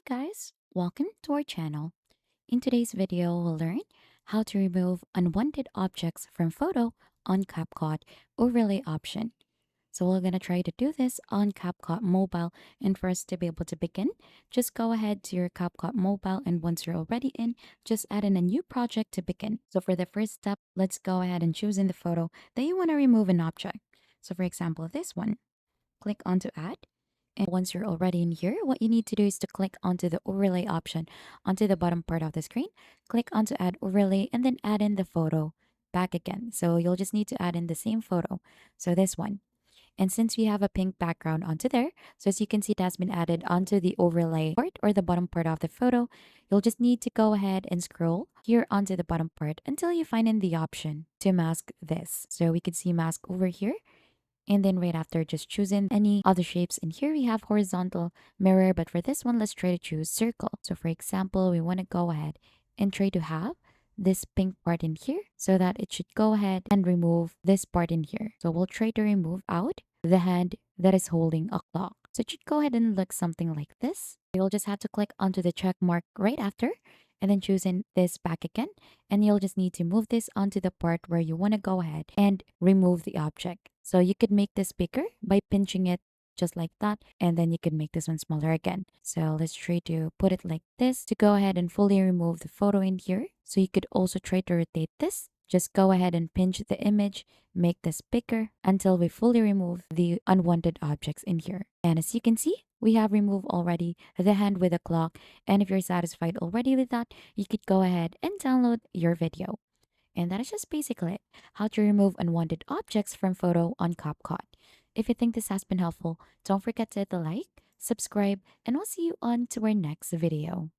guys, welcome to our channel. In today's video, we'll learn how to remove unwanted objects from photo on CapCut overlay option. So we're gonna try to do this on CapCut mobile, and for us to be able to begin, just go ahead to your CapCut mobile, and once you're already in, just add in a new project to begin. So for the first step, let's go ahead and choose in the photo that you want to remove an object. So for example, this one, click onto add. And once you're already in here, what you need to do is to click onto the overlay option onto the bottom part of the screen. Click onto add overlay and then add in the photo back again. So you'll just need to add in the same photo. So this one. And since we have a pink background onto there, so as you can see, it has been added onto the overlay part or the bottom part of the photo. You'll just need to go ahead and scroll here onto the bottom part until you find in the option to mask this. So we can see mask over here, and then right after, just choosing any other shapes. And here we have horizontal mirror, but for this one, let's try to choose circle. So for example, we want to go ahead and try to have this pink part in here so that it should go ahead and remove this part in here. So we'll try to remove out the hand that is holding a clock. So it should go ahead and look something like this. You'll just have to click onto the check mark right after and then choosing this back again. And you'll just need to move this onto the part where you want to go ahead and remove the object. So you could make this bigger by pinching it just like that. And then you could make this one smaller again. So let's try to put it like this to go ahead and fully remove the photo in here. So you could also try to rotate this. Just go ahead and pinch the image, make this bigger until we fully remove the unwanted objects in here. And as you can see, we have removed already the hand with the clock. And if you're satisfied already with that, you could go ahead and download your video. And that is just basically it, how to remove unwanted objects from photo on CapCut. If you think this has been helpful, don't forget to hit the like, subscribe, and we'll see you on to our next video.